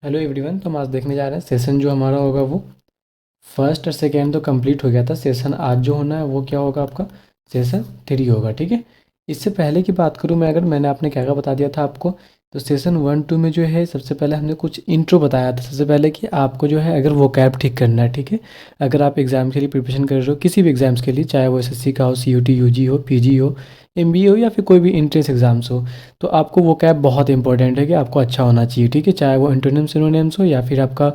Hello everyone. तो हम आज देखने जा रहे हैं सेशन जो हमारा होगा वो फर्स्ट और सेकेंड तो कंप्लीट हो गया था। सेशन आज जो होना है वो क्या होगा, आपका सेशन 3 होगा। ठीक है। इससे पहले की बात करूँ मैं, अगर मैंने आपने क्या क्या बता दिया था आपको, तो सेशन 1 2 में जो है सबसे पहले हमने कुछ इंट्रो बताया था। सबसे पहले कि आपको जो है अगर वो कैब ठीक करना है, ठीक है। अगर आप एग्ज़ाम के लिए प्रिपरेशन कर रहे हो, किसी भी एग्ज़ाम्स के लिए, चाहे वो एसएससी का हो, सीयूटी यूजी हो, पीजी हो, एमबीए हो, या फिर कोई भी एंट्रेंस एग्ज़ाम्स हो, तो आपको वो कैब बहुत इंपॉर्टेंट है कि आपको अच्छा होना चाहिए। ठीक है। चाहे वो एंटोनिम्स सिनोनिम्स हो, या फिर आपका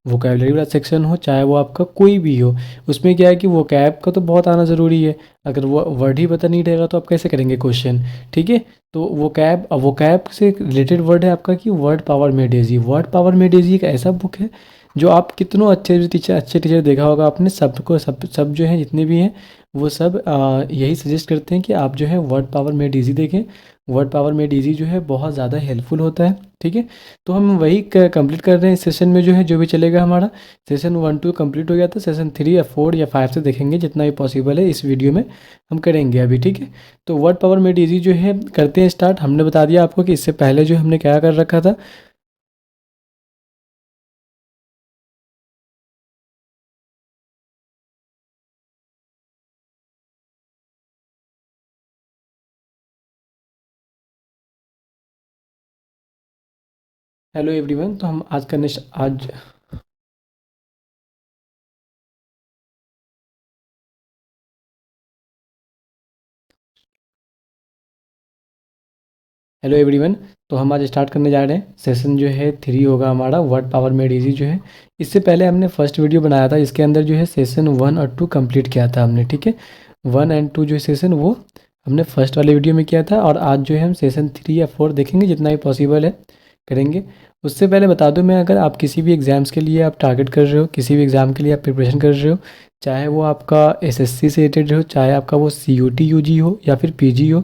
वोकेबलरी वाला सेक्शन हो, चाहे वो आपका कोई भी हो, उसमें क्या है कि वो कैब का तो बहुत आना ज़रूरी है। अगर वो वर्ड ही पता नहीं रहेगा तो आप कैसे करेंगे क्वेश्चन। ठीक है। तो वो कैब से रिलेटेड वर्ड है आपका कि word power made easy. Word power made easy एक ऐसा बुक है जो आप कितनों अच्छे टीचर देखा होगा आपने, सबको सब जो है जितने भी हैं वो सब यही सजेस्ट करते हैं कि आप जो है वर्ड पावर मेड इजी देखें। वर्ड पावर मेड इजी जो है बहुत ज़्यादा हेल्पफुल होता है। ठीक है। तो हम वही कंप्लीट कर रहे हैं इस सेशन में, जो है जो भी चलेगा हमारा। सेशन 1 2 कंप्लीट हो गया था, सेशन 3 या 4 या 5 से देखेंगे, जितना भी पॉसिबल है इस वीडियो में हम करेंगे अभी। ठीक है। तो वर्ड पावर मेड इजी जो है करते हैं स्टार्ट। हमने बता दिया आपको कि इससे पहले जो हमने क्या कर रखा था। Hello everyone. तो हम आज करने आज हेलो एवरीवन। तो हम आज स्टार्ट करने जा रहे हैं। सेशन जो है 3 होगा हमारा, वर्ड पावर मेड इजी जो है। इससे पहले हमने फर्स्ट वीडियो बनाया था, इसके अंदर जो है सेशन 1 और 2 कंप्लीट किया था हमने। ठीक है। 1 एंड 2 जो सेशन वो हमने फर्स्ट वाले वीडियो में किया था, और आज जो है हम सेशन 3 या 4 देखेंगे, जितना भी पॉसिबल है करेंगे। उससे पहले बता दूं मैं, अगर आप किसी भी एग्ज़ाम्स के लिए आप टारगेट कर रहे हो, किसी भी एग्ज़ाम के लिए आप प्रिपरेशन कर रहे हो, चाहे वो आपका एसएससी से रिलेटेड हो, चाहे आपका वो सीयूटी यूजी हो, या फिर पीजी हो,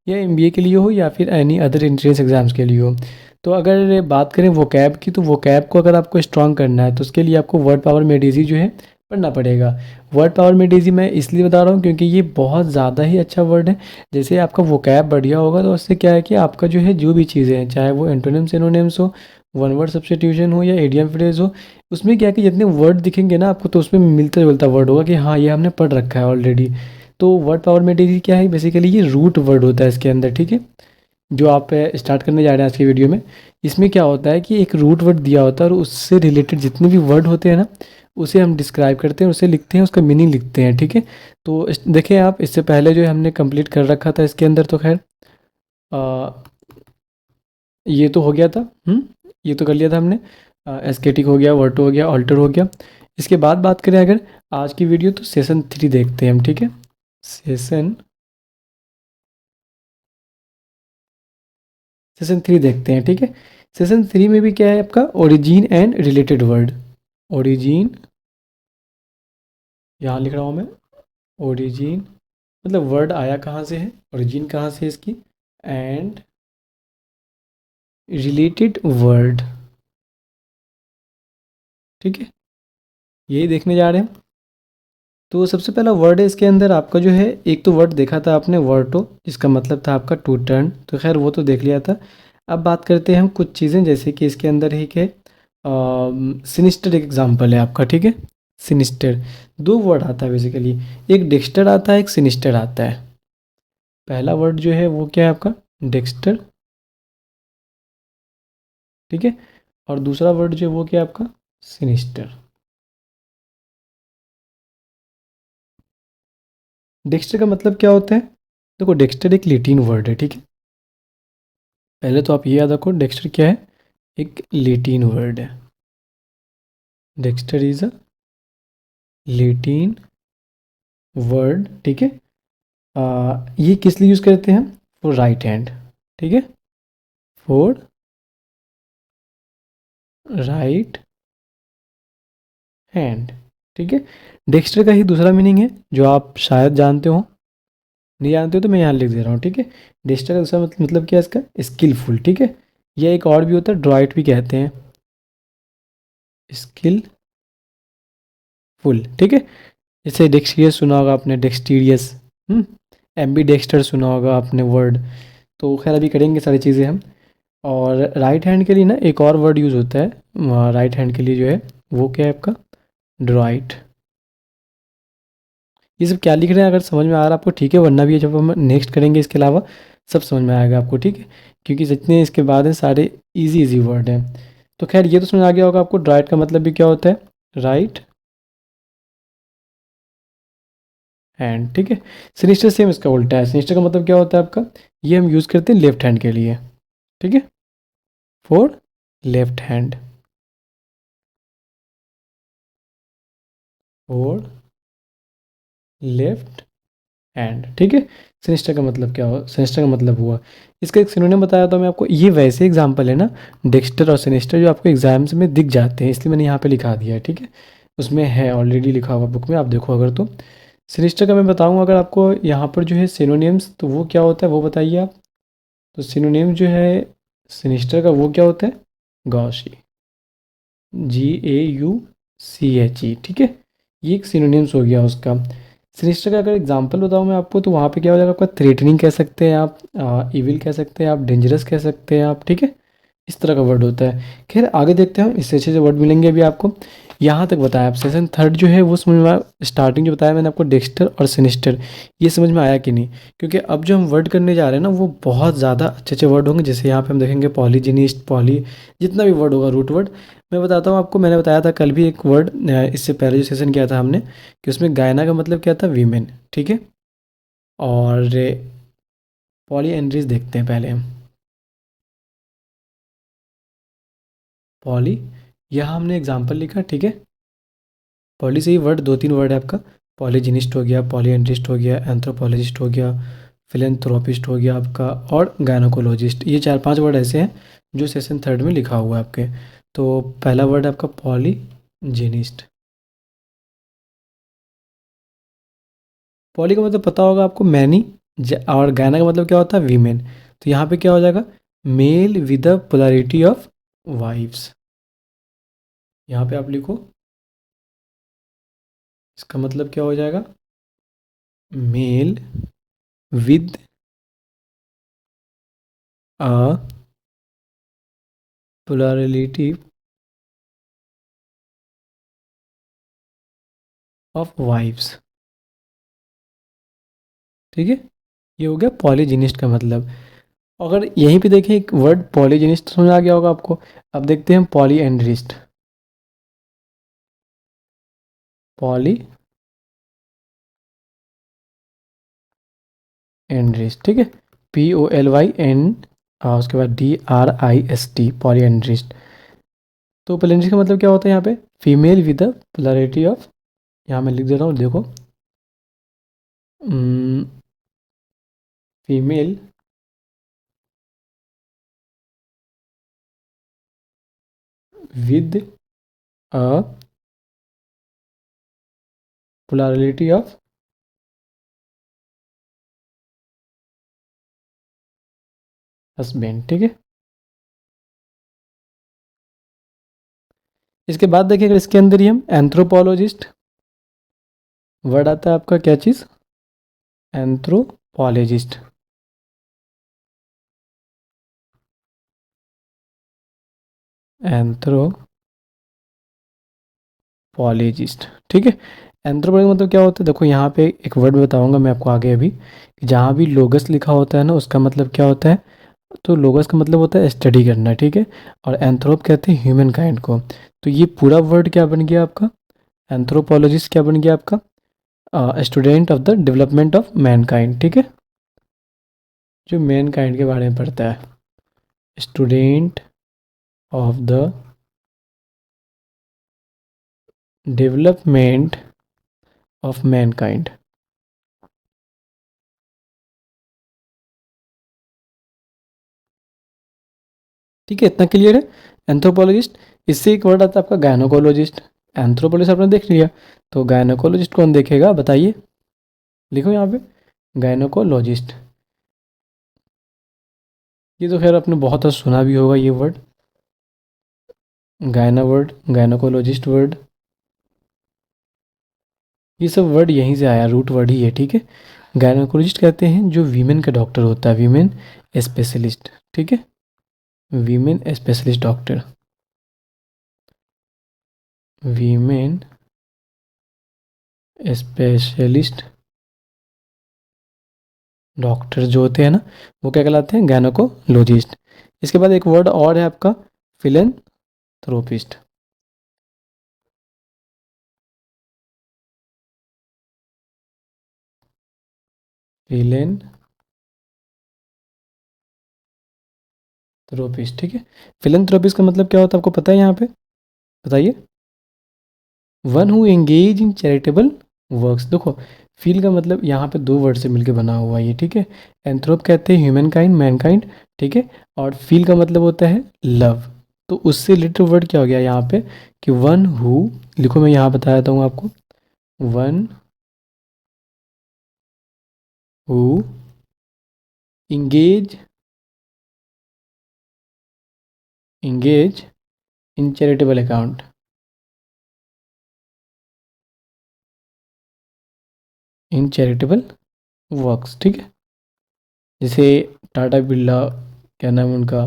या एमबीए के लिए हो, या फिर एनी अदर एंट्रेंस एग्ज़ाम्स के लिए हो, तो अगर बात करें वो कैब की, तो वो कैब को अगर आपको स्ट्रॉन्ग करना है तो उसके लिए आपको वर्ड पावर मेड इजी जो है पढ़ना पड़ेगा। वर्ड पावर मेड इजी मैं इसलिए बता रहा हूँ क्योंकि ये बहुत ज़्यादा ही अच्छा वर्ड है। जैसे आपका वो कैब बढ़िया होगा तो उससे क्या है कि आपका जो है जो भी चीज़ें हैं, चाहे वो एंटोनिम्स सिनोनिम्स हो, वन वर्ड सब्स्टिट्यूशन हो, या इडियम फ्रेज हो, उसमें क्या है कि जितने वर्ड दिखेंगे ना आपको, तो उसमें मिलता जुलता वर्ड होगा कि हाँ ये हमने पढ़ रखा है ऑलरेडी। तो वर्ड पावर मेडिसी क्या है, बेसिकली ये रूट वर्ड होता है इसके अंदर। ठीक है। जो आप स्टार्ट करने जा रहे हैं आज की वीडियो में, इसमें क्या होता है कि एक रूट वर्ड दिया होता है, और उससे रिलेटेड जितने भी वर्ड होते हैं ना, उसे हम डिस्क्राइब करते हैं, उसे लिखते हैं, उसका मीनिंग लिखते हैं। ठीक है। तो देखें आप, इससे पहले जो है हमने कंप्लीट कर रखा था इसके अंदर, तो खैर ये तो हो गया था। ये तो कर लिया था हमने। एस्केटिक हो गया, वर्टो हो गया, ऑल्टर हो गया। इसके बाद बात करें अगर आज की वीडियो, तो सेशन 3 देखते हैं हम। ठीक है। सेशन सेशन 3 देखते हैं। ठीक है। सेशन 3 में भी क्या है आपका, origin and related word. Origin, यहाँ लिख रहा हूँ मैं, ओरिजिन मतलब वर्ड आया कहाँ से है, ओरिजिन कहाँ से है इसकी, एंड रिलेटेड वर्ड। ठीक है। यही देखने जा रहे हैं। तो सबसे पहला वर्ड है इसके अंदर आपका जो है, एक तो वर्ड देखा था आपने वर्टो, जिसका मतलब था आपका टू टर्न, तो खैर वो तो देख लिया था। अब बात करते हैं हम कुछ चीज़ें, जैसे कि इसके अंदर ही के सिनिस्टर एक एग्जांपल है आपका। ठीक है। सिनिस्टर, दो वर्ड आता है बेसिकली, एक डेक्स्टर आता है, एक सिनिस्टर आता है। पहला वर्ड जो है वो क्या है आपका, डेक्स्टर। ठीक है। और दूसरा वर्ड जो है वो क्या है आपका, सिनिस्टर। डेक्स्टर का मतलब क्या होता है, देखो डेक्स्टर एक लेटिन वर्ड है। ठीक है। पहले तो आप ये याद रखो, डेक्स्टर क्या है, एक लेटिन वर्ड है। Dexter is a Latin word. ठीक है। ये किस लिए यूज़ करते हैं हम, फॉर राइट हैंड। ठीक है। For right hand. ठीक है। डेक्स्टर का ही दूसरा मीनिंग है जो आप शायद जानते हो, नहीं जानते हो तो मैं यहाँ लिख दे रहा हूँ। ठीक है। डेक्स्टर का दूसरा मतलब क्या है इसका, स्किलफुल। ठीक है। यह एक और भी होता है, ड्रॉइट भी कहते हैं, स्किलफुल। ठीक है। जैसे डेक्सटिरियस सुना होगा आपने, डेक्सटीरियस। एम्बी डेक्स्टर सुना होगा आपने वर्ड। तो खैर अभी करेंगे सारी चीज़ें हम। और राइट हैंड के लिए ना एक और वर्ड यूज़ होता है राइट हैंड के लिए जो है, वो क्या है आपका, ड्राइट। ये सब क्या लिख रहे हैं अगर समझ में आ रहा है आपको ठीक है, वरना भी जब हम नेक्स्ट करेंगे इसके अलावा सब समझ में आएगा आपको, ठीक है, क्योंकि जितने इसके बाद हैं सारे इजी इजी वर्ड हैं। तो खैर ये तो समझ आ गया होगा आपको, ड्राइट का मतलब भी क्या होता है, राइट हैंड, ठीक है। सिनिस्टर सेम इसका उल्टा है, सिनिस्टर का मतलब क्या होता है आपका, ये हम यूज़ करते हैं लेफ्ट हैंड के लिए, ठीक है, for left hand, for left hand, ठीक है। सिनिस्टर का मतलब क्या हो, सिनिस्टर का मतलब हुआ, इसका एक सिनोनिम बताया था मैं आपको, ये वैसे एग्जाम्पल है ना, डेक्स्टर और सिनिस्टर जो आपको एग्जाम्स में दिख जाते हैं, इसलिए मैंने यहाँ पे लिखा दिया है, ठीक है, उसमें है ऑलरेडी लिखा हुआ बुक में, आप देखो अगर तो। सिनिस्टर का मैं बताऊँ अगर आपको यहाँ पर जो है सिनोनिम्स, तो वो क्या होता है वो बताइए आप। तो सिनोनिम जो है सिनिस्टर का वो क्या होता है, गॉसी, GAUCHE, ठीक है, ये एक सिनोनिम्स हो गया उसका। सिनिस्टर का अगर एग्जांपल बताऊँ मैं आपको, तो वहाँ पे क्या हो जाएगा आपका, थ्रेटनिंग कह सकते हैं आप, इविल कह सकते हैं आप, डेंजरस कह सकते हैं आप, ठीक है, इस तरह का वर्ड होता है। खैर आगे देखते हैं हम, इससे अच्छे से वर्ड मिलेंगे अभी आपको। यहाँ तक बताया आप, सेशन थर्ड जो है वो समझ में स्टार्टिंग जो बताया मैंने आपको डेक्स्टर और सिनिस्टर, ये समझ में आया कि नहीं, क्योंकि अब जो हम वर्ड करने जा रहे हैं ना वो बहुत ज़्यादा अच्छे अच्छे वर्ड होंगे, जैसे यहाँ पे हम देखेंगे पॉलीजिनिस्ट, पॉली, जितना भी वर्ड होगा रूट वर्ड, मैं बताता हूँ आपको। मैंने बताया था कल भी एक वर्ड, इससे पहले जो सेशन किया था हमने, कि उसमें गायना का मतलब क्या था, वीमेन, ठीक है। और पॉली एंड्रीज देखते हैं पहले हम, पॉली, यहाँ हमने एग्जाम्पल लिखा, ठीक है। पॉली से ही वर्ड दो तीन वर्ड है आपका, पॉलीजिनिस्ट हो गया, पॉलीएंड्रिस्ट हो गया, एंथ्रोपोलॉजिस्ट हो गया, फिलेंथ्रोपिस्ट हो गया आपका, और गायनोकोलॉजिस्ट, ये चार पांच वर्ड ऐसे हैं जो सेशन थर्ड में लिखा हुआ है आपके। तो पहला वर्ड है आपका पॉलीजिनिस्ट। पॉली का मतलब पता होगा आपको, मैनी, और गायना का मतलब क्या होता है, वीमेन। तो यहाँ पे क्या हो जाएगा, male with the polarity of wife's, यहाँ पे आप लिखो, इसका मतलब क्या हो जाएगा, male with a polarity of wife's, ठीक है, ये हो गया पॉलीजिनिस्ट का मतलब। अगर यहीं पे देखें एक वर्ड पॉलीजिनिस्ट, समझ आ गया होगा आपको। अब देखते हैं पॉली एंड्रिस्ट, पॉली एंड्रिस्ट, ठीक है, POLYN, उसके बाद DRIST, पॉली एंड्रिस्ट। तो पोलैरिटी का मतलब क्या होता है यहाँ पे, female with the polarity of, यहाँ मैं लिख देता हूँ देखो, female with a polarity of husband, ठीक है। इसके बाद देखिए अगर इसके अंदर ही हम एंथ्रोपोलॉजिस्ट, वर्ड आता है आपका क्या चीज़, एंथ्रोपोलॉजिस्ट, एंथ्रोपोलॉजिस्ट, ठीक है। एंथ्रोपोलॉजी मतलब क्या होता है, देखो यहाँ पे एक वर्ड बताऊंगा मैं आपको आगे अभी, कि जहाँ भी लोगस लिखा होता है ना उसका मतलब क्या होता है, तो लोगस का मतलब होता है स्टडी करना, ठीक है, और एंथ्रोप कहते हैं ह्यूमन काइंड को। तो ये पूरा वर्ड क्या बन गया आपका, एंथ्रोपोलॉजिस्ट क्या बन गया आपका, student of the development of Mankind, ठीक है, जो मैनकाइंड के बारे में पढ़ता है, student of the development of Mankind, ठीक है, इतना क्लियर है। एंथ्रोपोलॉजिस्ट, इससे एक वर्ड आता है आपका गायनोकोलॉजिस्ट, एंथ्रोपोलॉजिस्ट आपने देख लिया, तो गायनोकोलॉजिस्ट कौन देखेगा बताइए, लिखो यहाँ पे, गायनोकोलॉजिस्ट। ये तो खैर आपने बहुत सुना भी होगा ये वर्ड, गायना वर्ड, गायनोकोलॉजिस्ट वर्ड, ये सब वर्ड यहीं से आया, रूट वर्ड ही है, ठीक है। गायनोकोलॉजिस्ट कहते हैं जो वीमेन का डॉक्टर होता है, वीमेन स्पेशलिस्ट, ठीक है। Women specialist doctor, women specialist doctor जो होते हैं ना, वो क्या कहलाते हैं, गायनेकोलॉजिस्ट। इसके बाद एक वर्ड और है आपका, फिलेंथ्रोपिस्ट। फिलेंथ्रोपिस्ट, ठीक है। फिलेंथ्रोपिस्ट का मतलब क्या होता है आपको पता है यहाँ पे, बताइए। One who engage in charitable works. देखो, फील का मतलब यहाँ पे दो वर्ड से मिलके बना हुआ है ये, ठीक है। एंथ्रोप कहते हैं ह्यूमन काइंड, मैन काइंड, ठीक है। और फील का मतलब होता है लव। तो उससे रिलेटेड वर्ड क्या हो गया यहाँ पे, कि वन हु, लिखो मैं यहाँ बता देता हूँ आपको, one who engage engage in charitable account, in charitable works, ठीक है। जैसे टाटा बिरला, क्या नाम है उनका,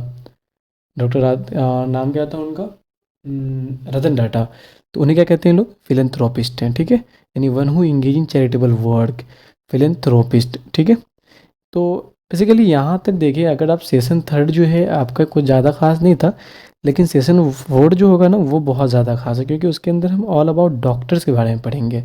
नाम क्या था उनका, रतन टाटा। तो उन्हें क्या कहते हैं लोग, फिलेंथ्रोपिस्ट हैं, ठीक है। यानी one who engage in charitable work, philanthropist, ठीक है। तो बेसिकली यहाँ तक देखिए, अगर आप सेशन थर्ड जो है आपका कुछ ज़्यादा खास नहीं था, लेकिन सेशन फोर्थ जो होगा ना वो बहुत ज़्यादा खास है, क्योंकि उसके अंदर हम ऑल अबाउट डॉक्टर्स के बारे में पढ़ेंगे।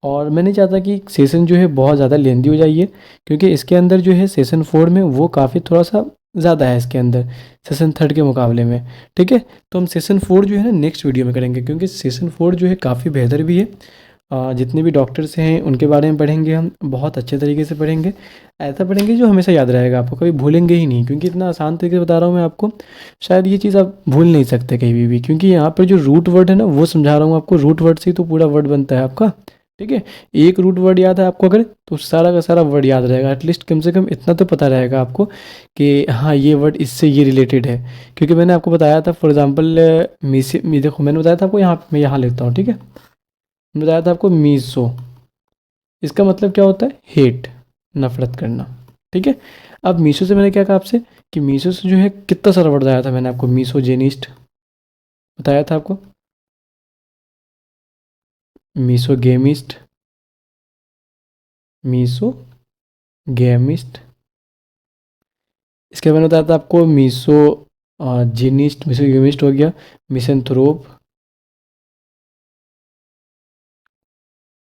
और मैं नहीं चाहता कि सेशन जो है बहुत ज़्यादा लेंदी हो जाइए, क्योंकि इसके अंदर जो है सेशन फोर में वो काफ़ी थोड़ा सा ज़्यादा है इसके अंदर, सेशन थर्ड के मुकाबले में, ठीक है। तो हम सेशन फोर जो है ना नेक्स्ट वीडियो में करेंगे, क्योंकि सेशन फोर जो है काफ़ी बेहतर भी है। जितने भी डॉक्टर्स हैं उनके बारे में पढ़ेंगे, हम बहुत अच्छे तरीके से पढ़ेंगे, ऐसा पढ़ेंगे जो हमेशा याद रहेगा, आपको कभी भूलेंगे ही नहीं, क्योंकि इतना आसान तरीके से बता रहा हूँ मैं आपको, शायद ये चीज़ आप भूल नहीं सकते कहीं भी, क्योंकि यहाँ पर जो रूट वर्ड है ना वो समझा रहा हूँ आपको, रूट वर्ड से ही तो पूरा वर्ड बनता है आपका, ठीक है। एक रूट वर्ड याद है आपको अगर, तो सारा का सारा वर्ड याद रहेगा, एटलीस्ट कम से कम इतना तो पता रहेगा आपको कि हाँ ये वर्ड इससे ये रिलेटेड है। क्योंकि मैंने आपको बताया था, फॉर एग्जांपल देखो मैंने बताया था आपको, यहाँ मैं यहाँ लेता हूँ, ठीक है। मैंने बताया था आपको मीसो, इसका मतलब क्या होता है, हेट, नफरत करना, ठीक है। अब मीशो से मैंने क्या कहा आपसे, कि मीशो से जो है कितना सारा वर्ड बताया था मैंने आपको, मीसोजेनिस्ट बताया था आपको, मीसोगेमिस्ट, मीसो गेमिस्ट। इसके बाद मैंने बताया था आपको मीसो जीनिस्ट, मीसोगेमिस्ट हो गया, मिसेंथ्रोप।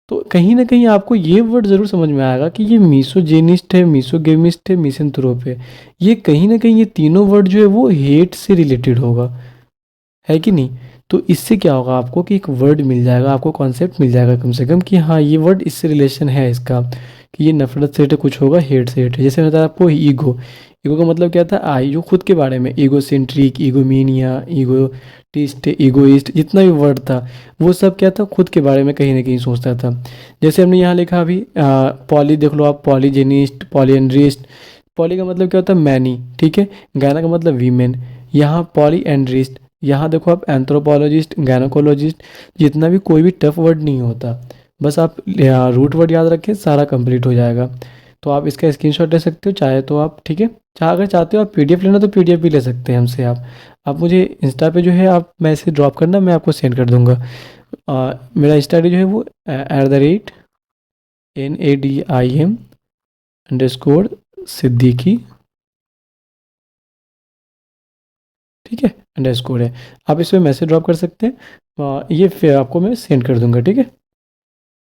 तो कहीं ना कहीं आपको ये वर्ड ज़रूर समझ में आएगा कि ये मीसोजेनिस्ट है, मीसोगेमिस्ट है, मिसेंथ्रोप है। ये कहीं ना कहीं ये तीनों वर्ड जो है वो हेट से रिलेटेड होगा, है कि नहीं। तो इससे क्या होगा आपको, कि एक वर्ड मिल जाएगा आपको, कॉन्सेप्ट मिल जाएगा कम से कम, कि हाँ ये वर्ड इससे रिलेशन है इसका, कि ये नफरत से कुछ होगा, हेट से हेट। जैसे मैंने बताया आपको ईगो, ईगो का मतलब क्या था, आई, जो खुद के बारे में, ईगो सेंट्रिक, ईगोमीनिया, ईगोटिस्ट, ईगोइस्ट, जितना भी वर्ड था वो सब क्या था, खुद के बारे में कहीं ना कहीं सोचता था। जैसे हमने यहाँ लिखा अभी पॉली, देख लो आप, पॉलीजेनिस्ट, पॉलीएंड्रिस्ट। पॉली का मतलब क्या होता है, मैनी, ठीक है। गायना का मतलब वीमेन, यहाँ पॉलीएंड्रिस्ट, यहाँ देखो आप एंथ्रोपोलॉजिस्ट, गायनोकोलॉजिस्ट। जितना भी कोई भी टफ वर्ड नहीं होता, बस आप रूट वर्ड याद रखें, सारा कंप्लीट हो जाएगा। तो आप इसका स्क्रीनशॉट ले सकते हो चाहे तो आप, ठीक है। अगर चाहते हो आप पीडीएफ लेना तो पीडीएफ भी ले सकते हैं हमसे आप मुझे इंस्टा पे जो है आप मैसेज ड्रॉप करना, मैं आपको सेंड कर दूंगा। मेरा इंस्टा आई डी जो है वो @NADIM_सिद्दीकी, ठीक है, अंडरस्कोर है। आप इस पर मैसेज ड्रॉप कर सकते हैं, ये फिर आपको मैं सेंड कर दूंगा, ठीक है।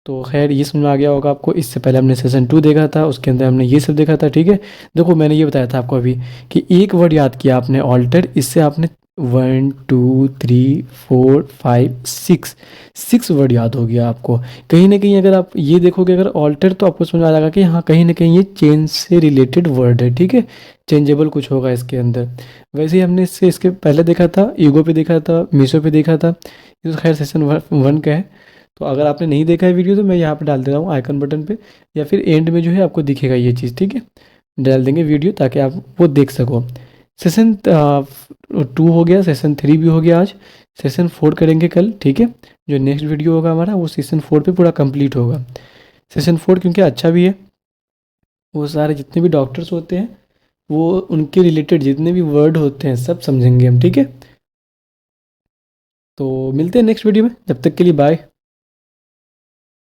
तो खैर ये समझ में आ गया होगा आपको। इससे पहले हमने सेशन टू देखा था, उसके अंदर हमने ये सब देखा था, ठीक है। देखो मैंने ये बताया था आपको अभी, कि एक वर्ड याद किया आपने ऑल्टर, इससे आपने 1 2 3 4 5 6 6 वर्ड याद हो गया आपको। कहीं ना कहीं अगर आप ये देखोगे अगर ऑल्टर, तो आपको समझ में आ जाएगा कि हाँ कहीं ना कहीं ये चेंज से रिलेटेड वर्ड है, ठीक है। चेंजेबल कुछ होगा इसके अंदर। वैसे ही हमने इसके पहले देखा था, ईगो पे देखा था, मीशो पे देखा था, ये तो खैर सेशन वन का है। तो अगर आपने नहीं देखा है वीडियो, तो मैं यहाँ पे डाल दे रहा हूँ आइकन बटन पे, या फिर एंड में जो है आपको दिखेगा ये चीज़, ठीक है। डाल देंगे वीडियो ताकि आप वो देख सको। सेशन टू हो गया, सेशन थ्री भी हो गया आज, सेशन फोर करेंगे कल, ठीक है। जो नेक्स्ट वीडियो होगा हमारा वो सेशन फोर पे पूरा कंप्लीट होगा। सेशन फोर क्योंकि अच्छा भी है, वो सारे जितने भी डॉक्टर्स होते हैं वो उनके रिलेटेड जितने भी वर्ड होते हैं सब समझेंगे हम, ठीक है। तो मिलते हैं नेक्स्ट वीडियो में, जब तक के लिए बाय।